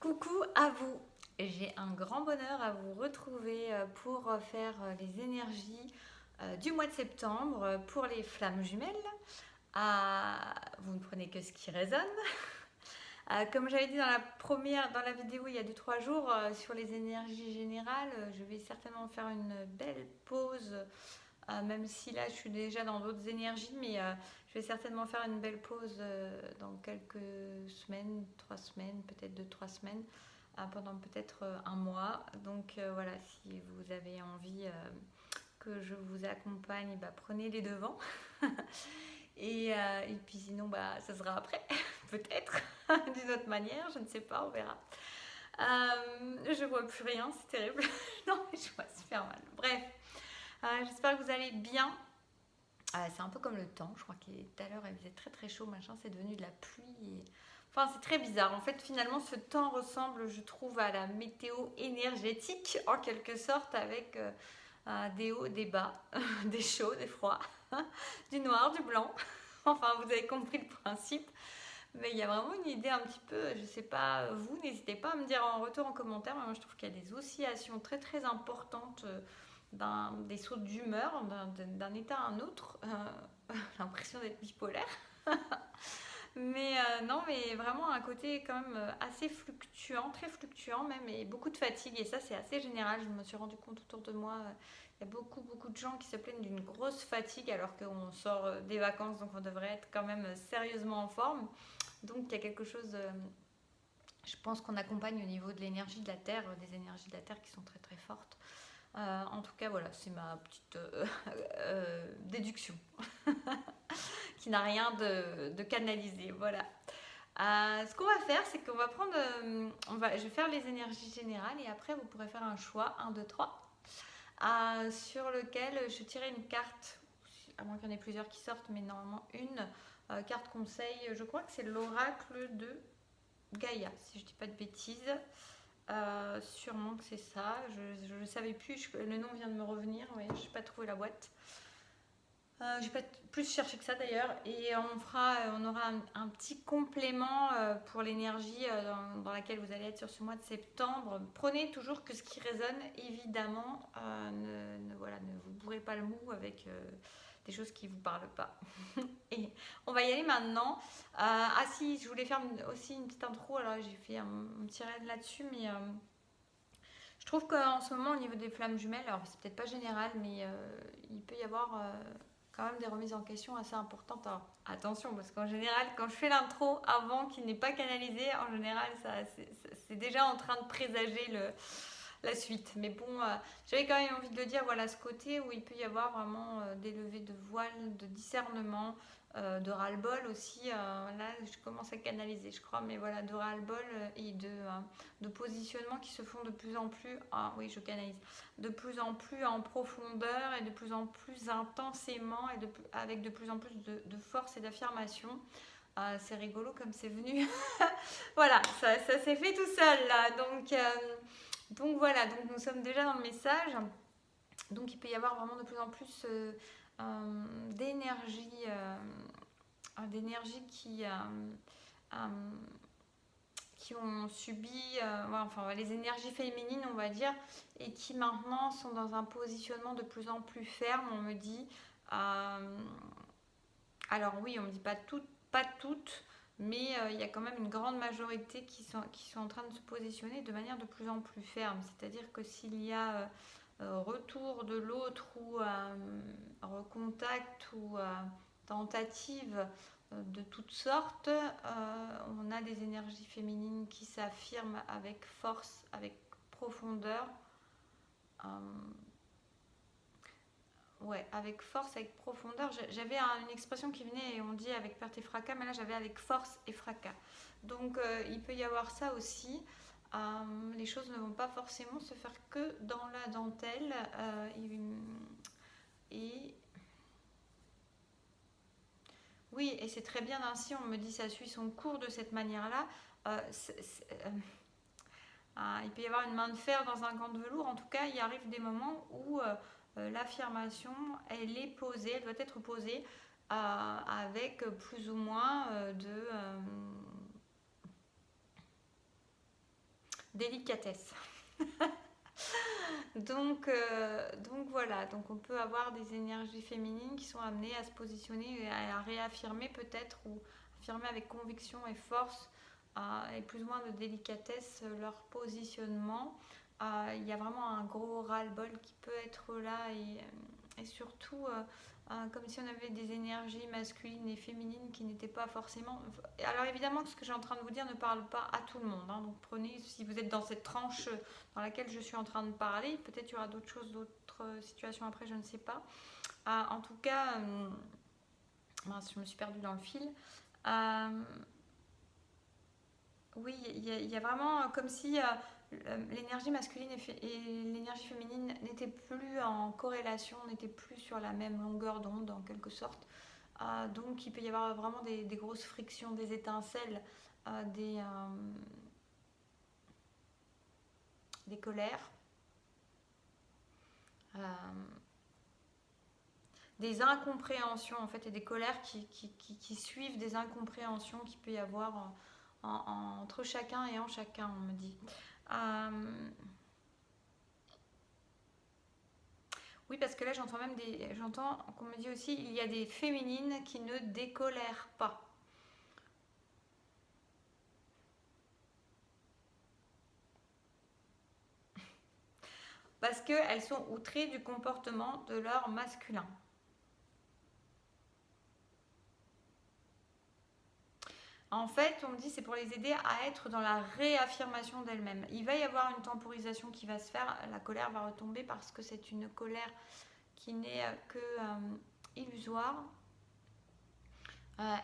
Coucou à vous, j'ai un grand bonheur à vous retrouver pour faire les énergies du mois de septembre pour les flammes jumelles. Vous ne prenez que ce qui résonne. Comme j'avais dit dans la vidéo il y a 2 3 jours sur les énergies générales, je vais certainement faire une belle pause, même si là je suis déjà dans d'autres énergies, mais je vais certainement faire une belle pause dans quelques semaines, 3 semaines, peut-être 2 3 semaines, pendant peut-être un mois. Donc voilà, si vous avez envie que je vous accompagne, bah, prenez les devants. Et puis sinon, bah, ça sera après, peut-être, d'une autre manière, je ne sais pas, on verra. Je vois plus rien, c'est terrible. Non, mais je vois super mal. Bref, j'espère que vous allez bien. C'est un peu comme le temps, je crois que tout à l'heure il faisait très très chaud, machin, c'est devenu de la pluie. Enfin, c'est très bizarre. En fait, finalement, ce temps ressemble, je trouve, à la météo énergétique, en quelque sorte, avec des hauts, des bas, des chauds, des froids, du noir, du blanc. Enfin, vous avez compris le principe. Mais il y a vraiment une idée un petit peu, je sais pas, vous, n'hésitez pas à me dire en retour en commentaire. Mais moi, je trouve qu'il y a des oscillations très très importantes, des sauts d'humeur, d'un état à un autre. L'impression d'être bipolaire. Mais non, mais vraiment un côté quand même assez fluctuant, très fluctuant même, et beaucoup de fatigue. Et ça, c'est assez général. Je me suis rendu compte autour de moi. Il y a beaucoup, beaucoup de gens qui se plaignent d'une grosse fatigue alors qu'on sort des vacances, donc on devrait être quand même sérieusement en forme. Donc il y a quelque chose, je pense qu'on accompagne au niveau de l'énergie de la Terre, des énergies de la Terre qui sont très très fortes. En tout cas, voilà, c'est ma petite déduction qui n'a rien de canalisé. Voilà. Ce qu'on va faire, c'est qu'on va prendre. Je vais faire les énergies générales et après, vous pourrez faire un choix, un 2 3 sur lequel je tirerai une carte, à moins qu'il y en ait plusieurs qui sortent, mais normalement une carte conseil. Je crois que c'est l'oracle de Gaïa, si je dis pas de bêtises. Sûrement que c'est ça. Je ne savais plus, le nom vient de me revenir, mais je n'ai pas trouvé la boîte. J'ai pas plus cherché que ça d'ailleurs. Et on aura un petit complément pour l'énergie dans laquelle vous allez être sur ce mois de septembre. Prenez toujours que ce qui résonne, évidemment. Voilà, ne vous bourrez pas le mou avec des choses qui ne vous parlent pas. Et on va y aller maintenant. Ah si, je voulais faire aussi une petite intro. Alors j'ai fait un petit raid là-dessus, mais je trouve qu'en ce moment, au niveau des flammes jumelles, alors c'est peut-être pas général, mais il peut y avoir quand même des remises en question assez importantes. Alors, attention, parce qu'en général, quand je fais l'intro avant qu'il n'est pas canalisé, en général, c'est déjà en train de présager la suite. Mais bon, j'avais quand même envie de le dire, voilà, ce côté où il peut y avoir vraiment des levées de voile, de discernement, de ras-le-bol aussi. Là, je commence à canaliser, je crois, mais voilà, de ras-le-bol et de positionnements qui se font de plus en plus, ah oui, je canalise, de plus en plus en profondeur et de plus en plus intensément et avec de plus en plus de force et d'affirmation. C'est rigolo comme c'est venu. Voilà, ça s'est fait tout seul là. Donc voilà, donc nous sommes déjà dans le message. Donc il peut y avoir vraiment de plus en plus d'énergie, d'énergie qui ont subi enfin, les énergies féminines, on va dire, et qui maintenant sont dans un positionnement de plus en plus ferme, on me dit. Euh, alors oui, on me dit pas toutes, mais il y a quand même une grande majorité qui sont en train de se positionner de manière de plus en plus ferme. C'est-à-dire que s'il y a retour de l'autre ou recontact ou tentative de toutes sortes, on a des énergies féminines qui s'affirment avec force, avec profondeur. Euh, Ouais, avec force, avec profondeur. J'avais une expression qui venait et on dit avec perte et fracas, mais là j'avais avec force et fracas. Donc il peut y avoir ça aussi. Les choses ne vont pas forcément se faire que dans la dentelle. Et oui, et c'est très bien ainsi. On me dit ça suit son cours de cette manière-là. Il peut y avoir une main de fer dans un gant de velours. En tout cas, il arrive des moments où l'affirmation, elle est posée, elle doit être posée avec plus ou moins Délicatesse. Donc voilà, donc on peut avoir des énergies féminines qui sont amenées à se positionner et à réaffirmer peut-être ou affirmer avec conviction et force et plus ou moins de délicatesse leur positionnement. Il y a vraiment un gros ras-le-bol qui peut être là et surtout comme si on avait des énergies masculines et féminines qui n'étaient pas forcément... Alors évidemment, ce que j'ai en train de vous dire ne parle pas à tout le monde, hein, donc prenez, si vous êtes dans cette tranche dans laquelle je suis en train de parler, peut-être il y aura d'autres choses, d'autres situations après, je ne sais pas. En tout cas, mince, je me suis perdue dans le fil. Oui, il y a vraiment comme si l'énergie masculine et l'énergie féminine n'étaient plus en corrélation, n'étaient plus sur la même longueur d'onde en quelque sorte. Donc il peut y avoir vraiment des grosses frictions, des étincelles, des colères, euh, des incompréhensions en fait et des colères qui suivent des incompréhensions qu'il peut y avoir entre chacun et en chacun, on me dit. Oui, parce que là j'entends qu'on me dit aussi il y a des féminines qui ne décolèrent pas. Parce qu'elles sont outrées du comportement de leur masculin. En fait, on me dit c'est pour les aider à être dans la réaffirmation d'elles-mêmes. Il va y avoir une temporisation qui va se faire, la colère va retomber parce que c'est une colère qui n'est que illusoire.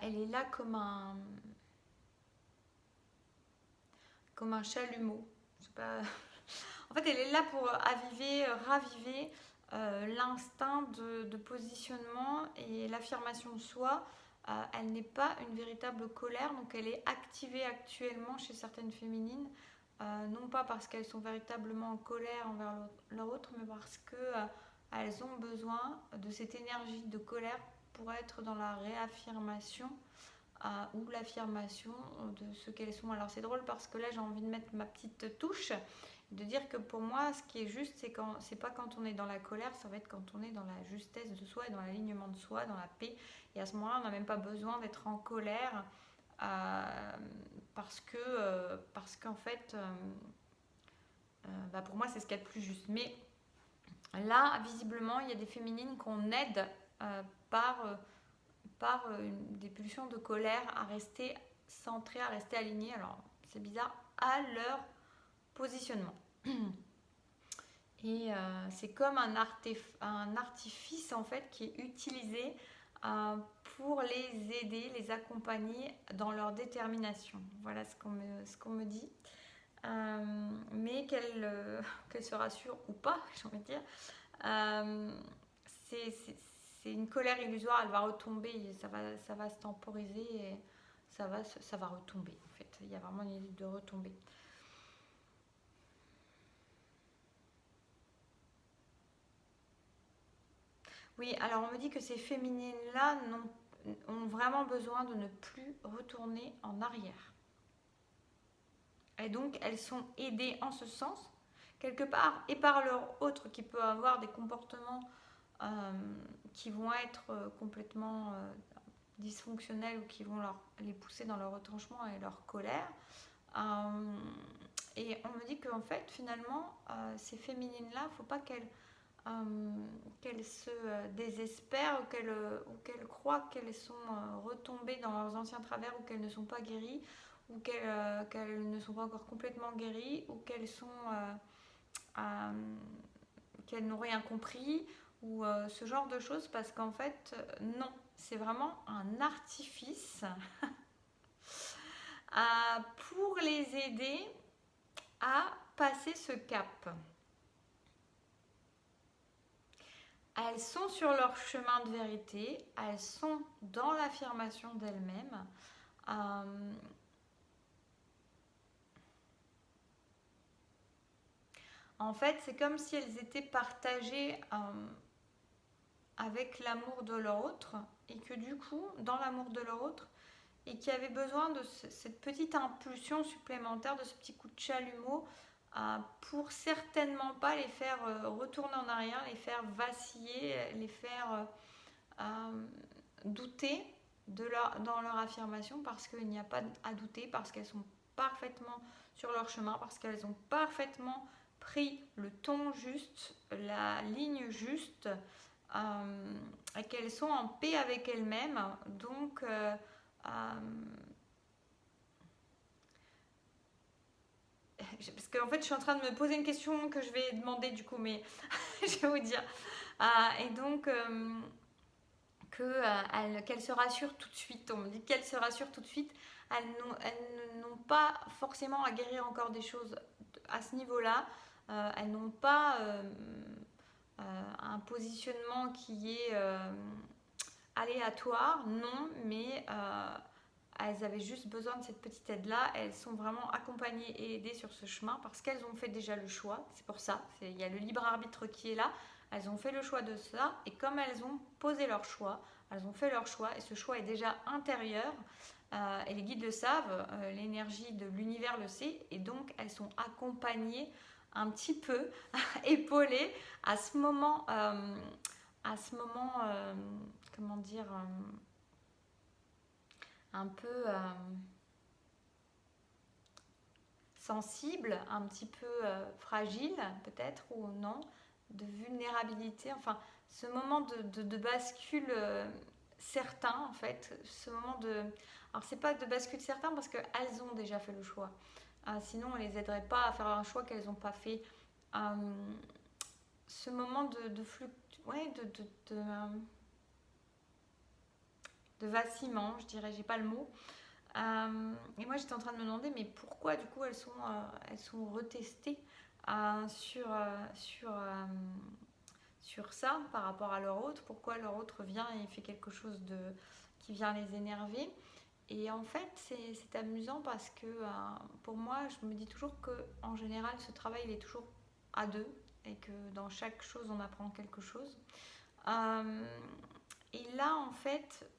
Elle est là comme un chalumeau. Je sais pas. En fait, elle est là pour raviver l'instinct de positionnement et l'affirmation de soi. Elle n'est pas une véritable colère, donc elle est activée actuellement chez certaines féminines, non pas parce qu'elles sont véritablement en colère envers l'autre, mais parce qu'elles ont besoin de cette énergie de colère pour être dans la réaffirmation ou l'affirmation de ce qu'elles sont. Alors c'est drôle parce que là j'ai envie de mettre ma petite touche, de dire que pour moi ce qui est juste c'est pas quand on est dans la colère, ça va être quand on est dans la justesse de soi et dans l'alignement de soi, dans la paix, et à ce moment là on n'a même pas besoin d'être en colère parce qu'en fait pour moi c'est ce qu'il y a de plus juste. Mais là visiblement il y a des féminines qu'on aide par des pulsions de colère à rester centrées, à rester alignées, alors c'est bizarre, à leur positionnement. Et c'est comme un artifice en fait qui est utilisé pour les aider, les accompagner dans leur détermination. Voilà ce qu'on me dit. Mais qu'elle se rassure ou pas, j'ai envie de dire, c'est une colère illusoire, elle va retomber, ça va se temporiser et ça va retomber en fait. Il y a vraiment une idée de retomber. Oui, alors on me dit que ces féminines-là ont vraiment besoin de ne plus retourner en arrière. Et donc elles sont aidées en ce sens, quelque part, et par leur autre qui peut avoir des comportements qui vont être complètement dysfonctionnels ou qui vont les pousser dans leur retranchement et leur colère. Et on me dit qu'en fait, finalement, ces féminines-là, il ne faut pas qu'elles se désespèrent ou qu'elles croient qu'elles sont retombées dans leurs anciens travers ou qu'elles ne sont pas guéries ou qu'elles ne sont pas encore complètement guéries ou qu'elles n'ont rien compris ou ce genre de choses, parce qu'en fait non, c'est vraiment un artifice pour les aider à passer ce cap. Elles sont sur leur chemin de vérité, elles sont dans l'affirmation d'elles-mêmes. En fait, c'est comme si elles étaient partagées avec l'amour de leur autre et que du coup, dans l'amour de leur autre, et qui avait besoin de cette petite impulsion supplémentaire, de ce petit coup de chalumeau pour certainement pas les faire retourner en arrière, les faire vaciller, les faire douter dans leur affirmation, parce qu'il n'y a pas à douter, parce qu'elles sont parfaitement sur leur chemin, parce qu'elles ont parfaitement pris le ton juste, la ligne juste, et qu'elles sont en paix avec elles-mêmes. Donc, parce qu'en fait, je suis en train de me poser une question que je vais demander du coup, mais je vais vous dire. Et donc, qu'elles se rassurent tout de suite. On me dit qu'elles se rassurent tout de suite. Elles n'ont pas forcément à guérir encore des choses à ce niveau-là. Elles n'ont pas un positionnement qui est aléatoire, non, mais elles avaient juste besoin de cette petite aide-là. Elles sont vraiment accompagnées et aidées sur ce chemin parce qu'elles ont fait déjà le choix. C'est pour ça, il y a le libre arbitre qui est là. Elles ont fait le choix de ça, et comme elles ont posé leur choix, elles ont fait leur choix, et ce choix est déjà intérieur, et les guides le savent, l'énergie de l'univers le sait, et donc elles sont accompagnées un petit peu, épaulées à ce moment, comment dire, un peu sensible, un petit peu fragile peut-être, ou non, de vulnérabilité, enfin ce moment de bascule certain en fait, ce moment de... Alors c'est pas de bascule certain parce qu'elles ont déjà fait le choix, sinon on les aiderait pas à faire un choix qu'elles n'ont pas fait. Ce moment de ouais, de vacillement, je dirais, j'ai pas le mot. Et moi j'étais en train de me demander, mais pourquoi du coup elles sont retestées sur ça par rapport à leur autre, pourquoi leur autre vient et fait quelque chose qui vient les énerver. Et en fait c'est amusant parce que pour moi je me dis toujours qu'en général ce travail il est toujours à deux, et que dans chaque chose on apprend quelque chose. Et là en fait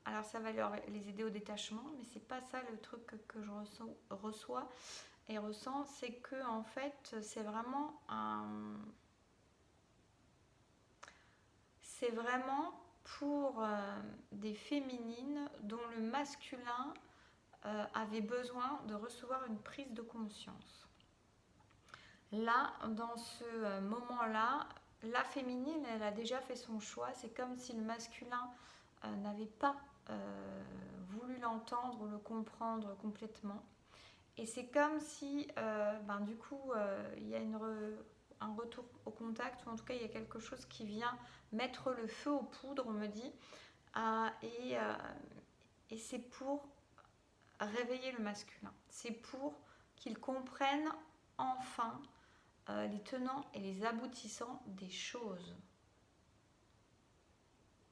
alors ça va les aider au détachement, mais c'est pas ça le truc que je reçois et ressens, c'est que en fait c'est vraiment pour des féminines dont le masculin avait besoin de recevoir une prise de conscience. Là, dans ce moment-là, la féminine, elle a déjà fait son choix. C'est comme si le masculin n'avait pas voulu l'entendre ou le comprendre complètement. Et c'est comme si, du coup, il y a un retour au contact, ou en tout cas, il y a quelque chose qui vient mettre le feu aux poudres, on me dit. Et c'est pour réveiller le masculin. C'est pour qu'il comprenne enfin les tenants et les aboutissants des choses.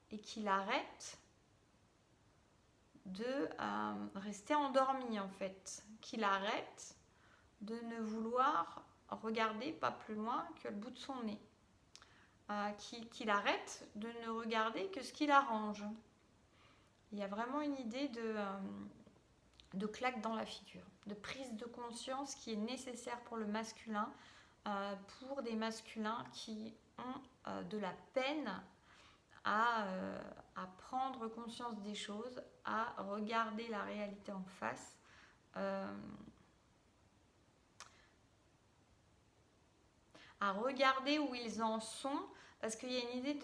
Et qu'il arrête de rester endormi en fait, qu'il arrête de ne vouloir regarder pas plus loin que le bout de son nez, qu'il arrête de ne regarder que ce qui l'arrange. Il y a vraiment une idée de claque dans la figure, de prise de conscience qui est nécessaire pour le masculin, pour des masculins qui ont de la peine à prendre conscience des choses, à regarder la réalité en face, à regarder où ils en sont, parce qu'il y a une idée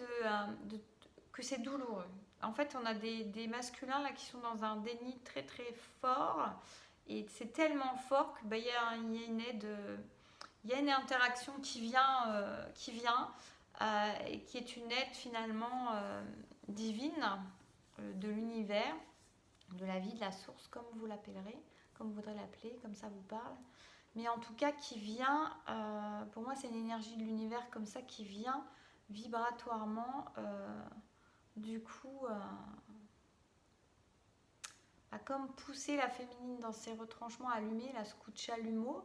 que c'est douloureux. En fait, on a des masculins là qui sont dans un déni très très fort, et c'est tellement fort qu'il y a une aide, il y a une interaction qui vient, et qui est une aide finalement divine de l'univers, de la vie, de la source, comme vous l'appellerez, comme vous voudrez l'appeler, comme ça vous parle. Mais en tout cas qui vient, pour moi c'est une énergie de l'univers comme ça qui vient vibratoirement, du coup, à comme pousser la féminine dans ses retranchements, allumer ce coup de chalumeau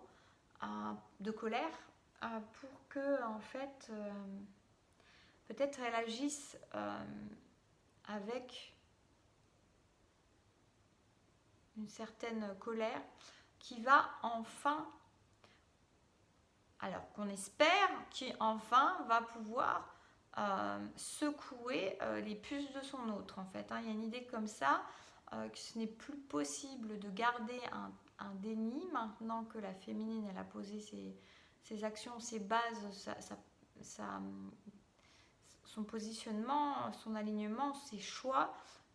de colère, pour que en fait peut-être elle agisse avec une certaine colère qui va enfin, alors qu'on espère, qui enfin va pouvoir secouer les puces de son autre en fait. Il y a une idée comme ça, que ce n'est plus possible de garder un déni maintenant que la féminine elle a posé ses actions, ses bases, son positionnement, son alignement, ses choix.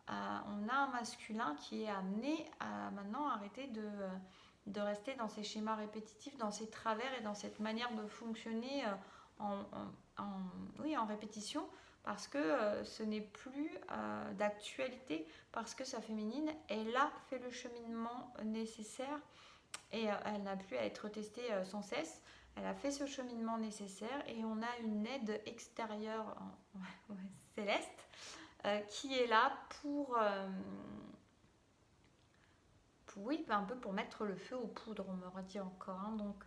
On a un masculin qui est amené à maintenant arrêter de rester dans ces schémas répétitifs, dans ces travers et dans cette manière de fonctionner oui, en répétition, parce que ce n'est plus d'actualité, parce que sa féminine, elle a fait le cheminement nécessaire et elle n'a plus à être testée sans cesse. Elle a fait ce cheminement nécessaire et on a une aide extérieure céleste qui est là oui, un peu pour mettre le feu aux poudres, on m'aurait dit encore. Donc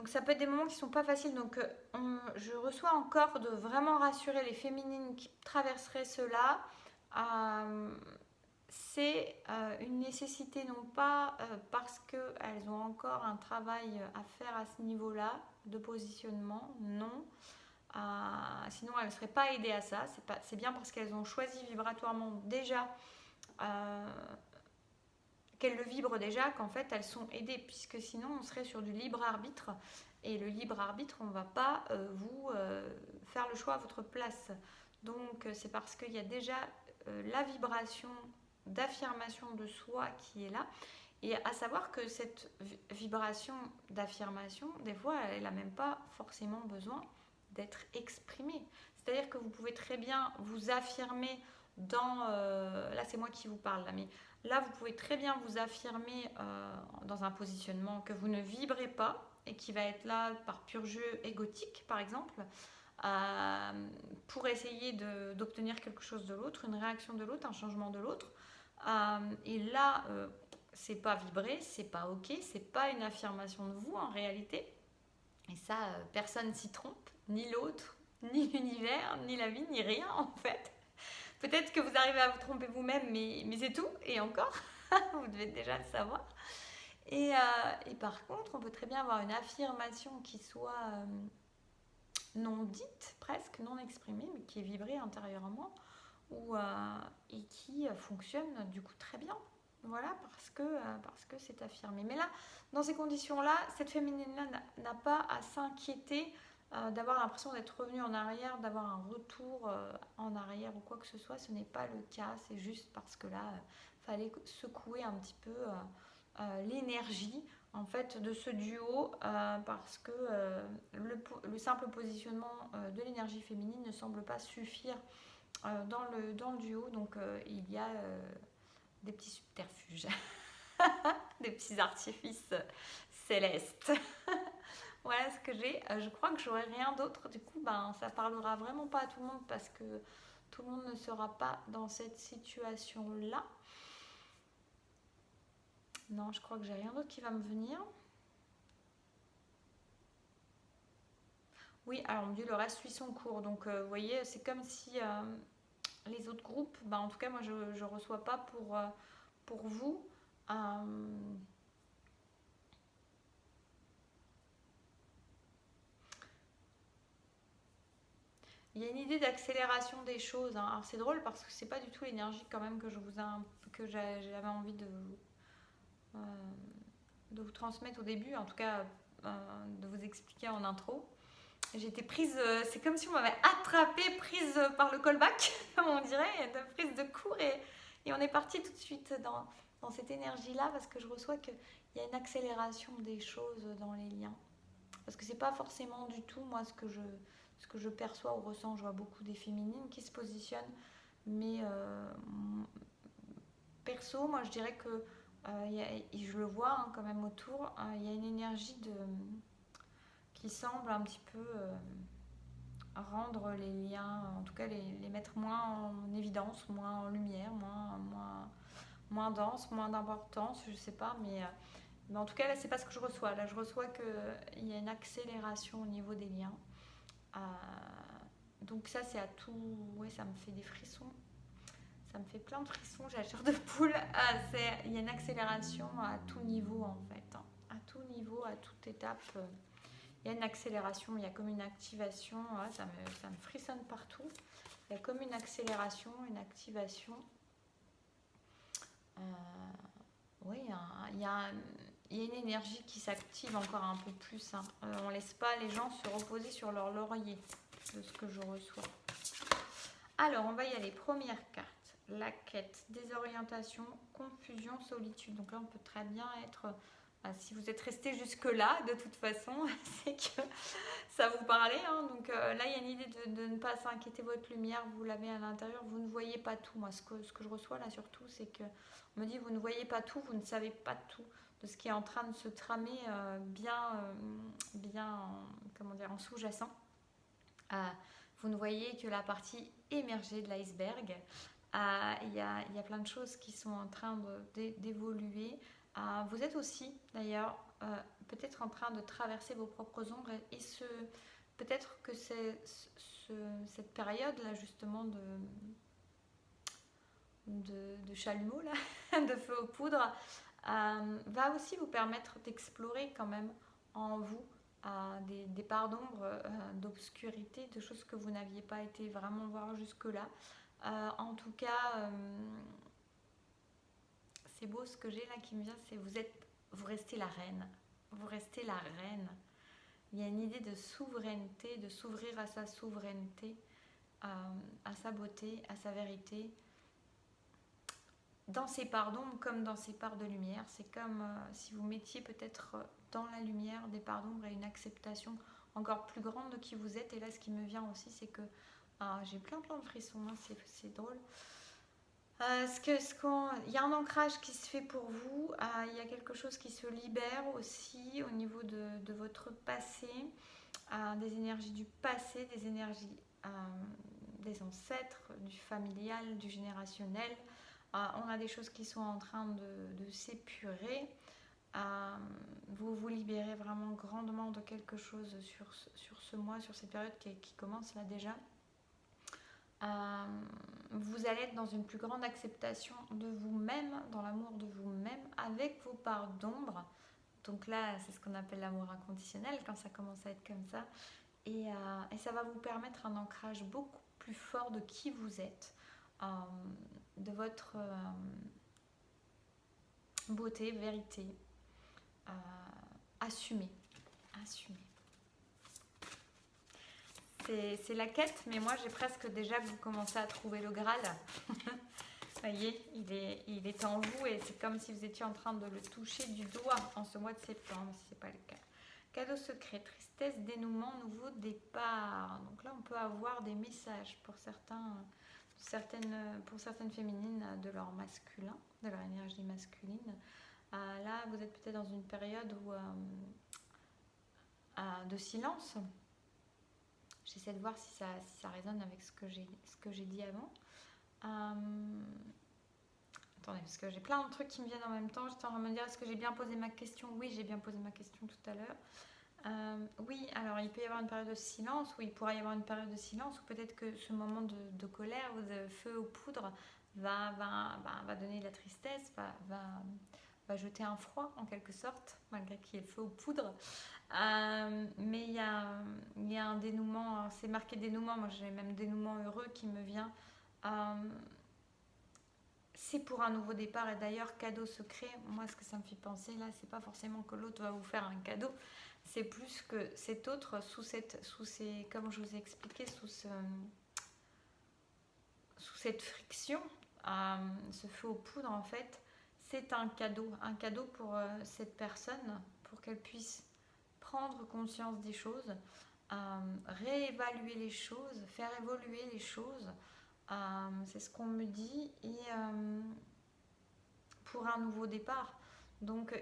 ça peut être des moments qui ne sont pas faciles. Donc je reçois encore de vraiment rassurer les féminines qui traverseraient cela. C'est une nécessité, non pas parce qu'elles ont encore un travail à faire à ce niveau-là de positionnement, non. Sinon, elles ne seraient pas aidées à ça. C'est bien parce qu'elles ont choisi vibratoirement déjà, qu'elles le vibrent déjà, qu'en fait elles sont aidées, puisque sinon on serait sur du libre arbitre. Et le libre arbitre, on ne va pas vous faire le choix à votre place. Donc c'est parce qu'il y a déjà la vibration d'affirmation de soi qui est là. Et à savoir que cette vibration d'affirmation, des fois, elle n'a même pas forcément besoin d'être exprimée. C'est-à-dire que vous pouvez très bien vous affirmer dans... là, c'est moi qui vous parle, là, mais là, vous pouvez très bien vous affirmer dans un positionnement que vous ne vibrez pas et qui va être là par pur jeu égotique, par exemple, pour essayer d'obtenir quelque chose de l'autre, une réaction de l'autre, un changement de l'autre. Et là, c'est pas vibrer, c'est pas ok, c'est pas une affirmation de vous en réalité. Et ça, personne s'y trompe, ni l'autre, ni l'univers, ni la vie, ni rien en fait. Peut-être que vous arrivez à vous tromper vous-même, mais c'est tout, et encore, vous devez déjà le savoir. Et par contre, on peut très bien avoir une affirmation qui soit non dite, presque non exprimée, mais qui est vibrée intérieurement, et qui fonctionne du coup très bien. Voilà, parce que c'est affirmé. Mais là, dans ces conditions-là, cette féminine-là n'a pas à s'inquiéter d'avoir l'impression d'être revenue en arrière, d'avoir un retour en arrière ou quoi que ce soit. Ce n'est pas le cas, c'est juste parce que là, fallait secouer un petit peu l'énergie en fait de ce duo parce que le simple positionnement de l'énergie féminine ne semble pas suffire dans le duo. Donc il y a des petits subterfuges, des petits artifices célestes. Voilà ce que j'ai. Je crois que j'aurai rien d'autre. Du coup, ça parlera vraiment pas à tout le monde parce que tout le monde ne sera pas dans cette situation-là. Non, je crois que j'ai rien d'autre qui va me venir. Oui, alors on me dit le reste suit son cours. Donc, vous voyez, c'est comme si les autres groupes, en tout cas, moi, je ne reçois pas pour vous. Il y a une idée d'accélération des choses. Alors c'est drôle parce que c'est pas du tout l'énergie quand même que j'avais envie de vous transmettre au début, en tout cas de vous expliquer en intro. J'ai été prise, c'est comme si on m'avait attrapée, prise par le callback, on dirait, de prise de cours et on est parti tout de suite dans cette énergie-là parce que je reçois qu'il y a une accélération des choses dans les liens. Parce que c'est pas forcément du tout moi ce que je perçois ou ressens. Je vois beaucoup des féminines qui se positionnent, mais perso, moi je dirais que je le vois quand même autour, il y a une énergie qui semble un petit peu rendre les liens, en tout cas les mettre moins en évidence, moins en lumière, moins dense, moins d'importance, je sais pas, mais en tout cas là c'est pas ce que je reçois. Là je reçois qu'il y a une accélération au niveau des liens. Donc ça c'est à tout, ouais, ça me fait des frissons. Ça me fait plein de frissons, j'ai la chair de poule. Il y a une accélération à tout niveau en fait, hein. À tout niveau, à toute étape. Il y a une accélération, il y a comme une activation. Ça me frissonne partout. Il y a comme une accélération, une activation. Oui, il y a une énergie qui s'active encore un peu plus, hein. On ne laisse pas les gens se reposer sur leur laurier, de ce que je reçois. Alors, on va y aller. Première carte. La quête, désorientation, confusion, solitude. Donc là, on peut très bien être... si vous êtes resté jusque-là, de toute façon, c'est que ça vous parlait, hein. Donc là, il y a une idée de ne pas s'inquiéter, votre lumière, vous l'avez à l'intérieur, vous ne voyez pas tout. Moi, ce que je reçois là surtout, c'est que on me dit, vous ne voyez pas tout, vous ne savez pas tout de ce qui est en train de se tramer comment dire, en sous-jacent. Vous ne voyez que la partie émergée de l'iceberg. Il y a plein de choses qui sont en train d'évoluer. Vous êtes aussi, d'ailleurs, peut-être en train de traverser vos propres ombres et peut-être que cette période-là, justement, de chalumeau, là, de feu aux poudres, va aussi vous permettre d'explorer quand même en vous des parts d'ombre, d'obscurité, de choses que vous n'aviez pas été vraiment voir jusque-là. En tout cas, c'est beau ce que j'ai là qui me vient, c'est vous restez la reine. Vous restez la reine. Il y a une idée de souveraineté, de s'ouvrir à sa souveraineté, à sa beauté, à sa vérité. Dans ses parts d'ombre comme dans ses parts de lumière. C'est comme si vous mettiez peut-être dans la lumière des parts d'ombre et une acceptation encore plus grande de qui vous êtes. Et là, ce qui me vient aussi, c'est que j'ai plein de frissons, hein, c'est drôle. Il y a un ancrage qui se fait pour vous, il y a quelque chose qui se libère aussi au niveau de votre passé, des énergies du passé, des énergies des ancêtres, du familial, du générationnel. On a des choses qui sont en train de s'épurer. Vous vous libérez vraiment grandement de quelque chose sur ce mois, sur cette période qui commence là déjà. Vous allez être dans une plus grande acceptation de vous-même, dans l'amour de vous-même, avec vos parts d'ombre. Donc là, c'est ce qu'on appelle l'amour inconditionnel, quand ça commence à être comme ça. Et ça va vous permettre un ancrage beaucoup plus fort de qui vous êtes, de votre beauté, vérité, assumée. C'est la quête, mais moi j'ai presque déjà que vous commencez à trouver le Graal. Vous voyez, il est en vous et c'est comme si vous étiez en train de le toucher du doigt en ce mois de septembre, si ce n'est pas le cas. Cadeau secret, tristesse, dénouement, nouveau départ. Donc là, on peut avoir des messages pour certaines féminines de leur masculin, de leur énergie masculine. Là, vous êtes peut-être dans une période de silence. J'essaie de voir si ça résonne avec ce que j'ai dit avant. Attendez, parce que j'ai plein de trucs qui me viennent en même temps. J'étais en train de me dire, est-ce que j'ai bien posé ma question? Oui, j'ai bien posé ma question tout à l'heure. Oui, alors il peut y avoir une période de silence, ou il pourrait y avoir une période de silence, ou peut-être que ce moment de colère ou de feu aux poudres va donner de la tristesse, va jeter un froid en quelque sorte, malgré qu'il y ait le feu aux poudres. Mais il y a un dénouement, c'est marqué dénouement, moi j'ai même dénouement heureux qui me vient. C'est pour un nouveau départ, et d'ailleurs cadeau secret, moi ce que ça me fait penser là, c'est pas forcément que l'autre va vous faire un cadeau, c'est plus que cet autre comme je vous ai expliqué, sous cette friction, ce feu aux poudres en fait, c'est un cadeau pour cette personne, pour qu'elle puisse prendre conscience des choses, réévaluer les choses, faire évoluer les choses. C'est ce qu'on me dit, et pour un nouveau départ. Donc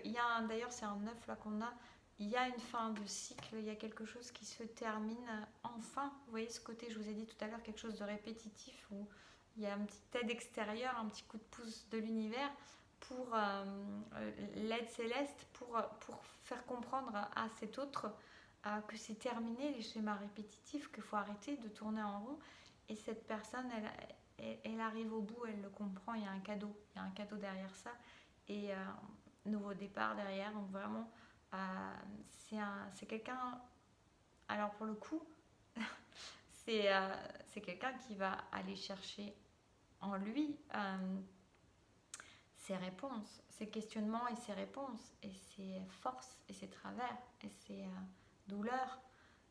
d'ailleurs c'est un 9 là qu'on a, il y a une fin de cycle, il y a quelque chose qui se termine enfin. Vous voyez ce côté, je vous ai dit tout à l'heure, quelque chose de répétitif, où il y a un petit aide extérieur, un petit coup de pouce de l'univers pour l'aide céleste, pour faire comprendre à cet autre que c'est terminé les schémas répétitifs, qu'il faut arrêter de tourner en rond. Et cette personne, elle arrive au bout, elle le comprend, il y a un cadeau derrière ça. Et nouveau départ derrière. Donc vraiment, c'est quelqu'un, alors pour le coup, c'est quelqu'un qui va aller chercher en lui ses réponses, ses questionnements et ses réponses, et ses forces et ses travers, et ses douleurs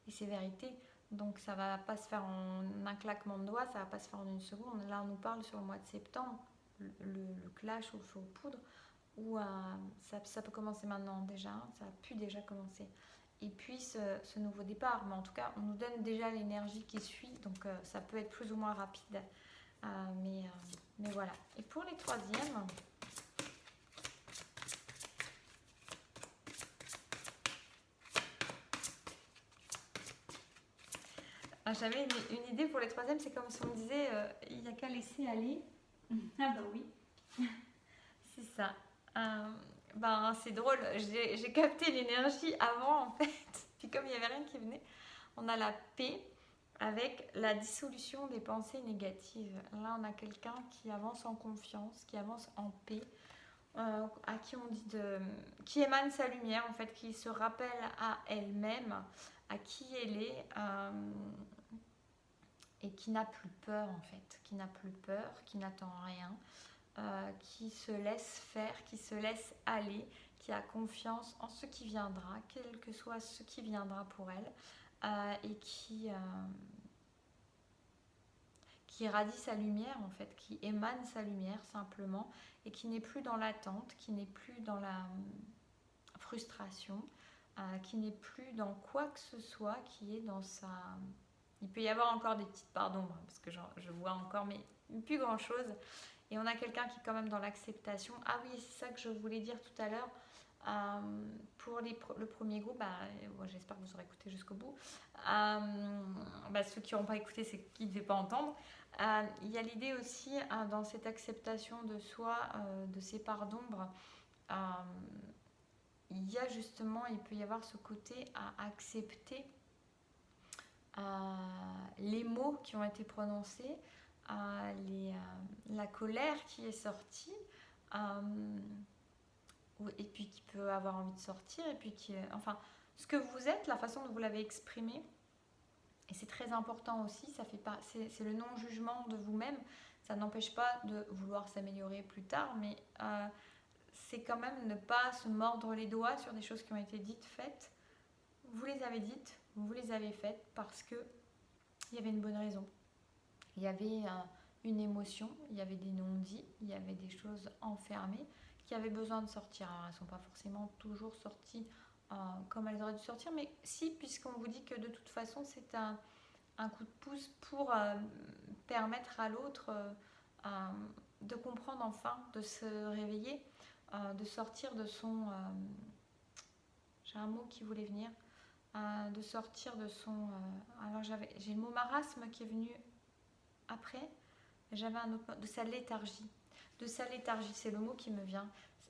et ses vérités. Donc ça va pas se faire en un claquement de doigts, ça va pas se faire en une seconde. Là on nous parle sur le mois de septembre, le clash au feu aux poudres, où ça peut commencer maintenant déjà, ça a pu déjà commencer. Et puis ce nouveau départ, mais en tout cas on nous donne déjà l'énergie qui suit, donc ça peut être plus ou moins rapide. Mais voilà. Et pour les troisièmes, j'avais une idée pour les troisièmes, c'est comme si on me disait il n'y a qu'à laisser aller. Ah bah oui, c'est ça. C'est drôle, j'ai capté l'énergie avant en fait, puis comme il n'y avait rien qui venait, on a la paix avec la dissolution des pensées négatives. Là on a quelqu'un qui avance en confiance, qui avance en paix, à qui on dit qui émane sa lumière en fait, qui se rappelle à elle-même, à qui elle est, et qui n'a plus peur en fait, qui n'a plus peur, qui n'attend rien, qui se laisse faire, qui se laisse aller, qui a confiance en ce qui viendra, quel que soit ce qui viendra pour elle, et qui irradie sa lumière en fait, qui émane sa lumière simplement, et qui n'est plus dans l'attente, qui n'est plus dans la frustration, qui n'est plus dans quoi que ce soit, qui est dans sa... Il peut y avoir encore des petites parts d'ombre, parce que je vois encore, mais plus grand chose. Et on a quelqu'un qui est quand même dans l'acceptation. Ah oui, c'est ça que je voulais dire tout à l'heure. Pour le premier groupe, j'espère que vous aurez écouté jusqu'au bout. Ceux qui n'auront pas écouté, c'est qu'ils ne devaient pas entendre. Il y a l'idée aussi, dans cette acceptation de soi, de ces parts d'ombre, il y a justement, il peut y avoir ce côté à accepter les mots qui ont été prononcés, la colère qui est sortie, et puis qui peut avoir envie de sortir, et puis ce que vous êtes, la façon dont vous l'avez exprimé, et c'est très important aussi, c'est le non-jugement de vous-même. Ça n'empêche pas de vouloir s'améliorer plus tard, mais c'est quand même ne pas se mordre les doigts sur des choses qui ont été dites, faites. Vous les avez dites, vous les avez faites parce que il y avait une bonne raison. Il y avait une émotion, il y avait des non-dits, il y avait des choses enfermées qui avaient besoin de sortir. Alors elles ne sont pas forcément toujours sorties comme elles auraient dû sortir, mais si, puisqu'on vous dit que de toute façon c'est un coup de pouce pour permettre à l'autre de comprendre enfin, de se réveiller, de sortir de son... j'ai un mot qui voulait venir, de sortir de son... alors j'ai le mot marasme qui est venu après, j'avais un autre mot, de sa léthargie. De sa léthargie, c'est le mot qui me vient.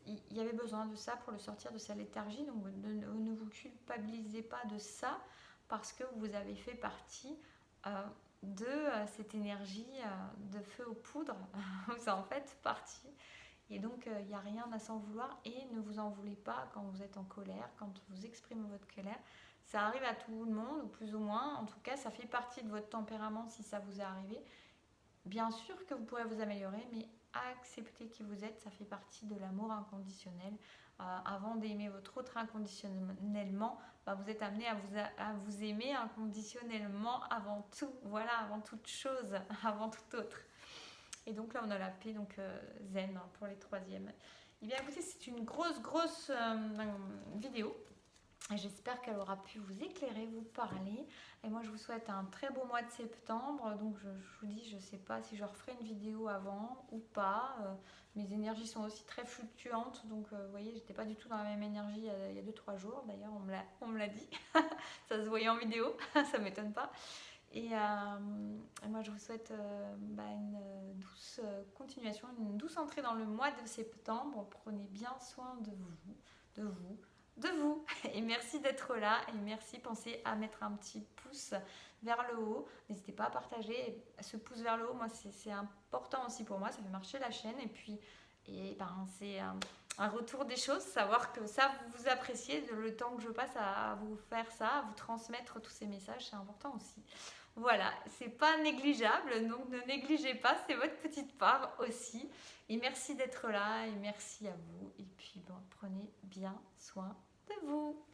Il y avait besoin de ça pour le sortir de sa léthargie, donc ne vous culpabilisez pas de ça, parce que vous avez fait partie de cette énergie de feu aux poudres, vous en faites partie. Et donc, il n'y a rien à s'en vouloir, et ne vous en voulez pas quand vous êtes en colère, quand vous exprimez votre colère. Ça arrive à tout le monde, ou plus ou moins. En tout cas, ça fait partie de votre tempérament si ça vous est arrivé. Bien sûr que vous pourrez vous améliorer, mais accepter qui vous êtes, ça fait partie de l'amour inconditionnel. Avant d'aimer votre autre inconditionnellement, vous êtes amené à vous aimer inconditionnellement avant tout. Voilà, avant toute chose, avant tout autre. Et donc là, on a la paix, donc zen pour les troisièmes. Et bien écoutez, c'est une grosse vidéo. J'espère qu'elle aura pu vous éclairer, vous parler. Et moi, je vous souhaite un très beau mois de septembre. Donc, je vous dis, je ne sais pas si je referai une vidéo avant ou pas. Mes énergies sont aussi très fluctuantes. Donc, vous voyez, j'étais pas du tout dans la même énergie il y a 2-3 jours. D'ailleurs, on me l'a dit. Ça se voyait en vidéo, ça ne m'étonne pas. Et moi, je vous souhaite une douce continuation, une douce entrée dans le mois de septembre. Prenez bien soin de vous, Et merci d'être là et merci, pensez à mettre un petit pouce vers le haut. N'hésitez pas à partager ce pouce vers le haut. Moi, c'est important aussi pour moi. Ça fait marcher la chaîne c'est un retour des choses, savoir que ça, vous appréciez le temps que je passe à vous faire ça, à vous transmettre tous ces messages. C'est important aussi. Voilà, c'est pas négligeable, donc ne négligez pas, c'est votre petite part aussi. Et merci d'être là et merci à vous. Et puis bon, prenez bien soin de vous.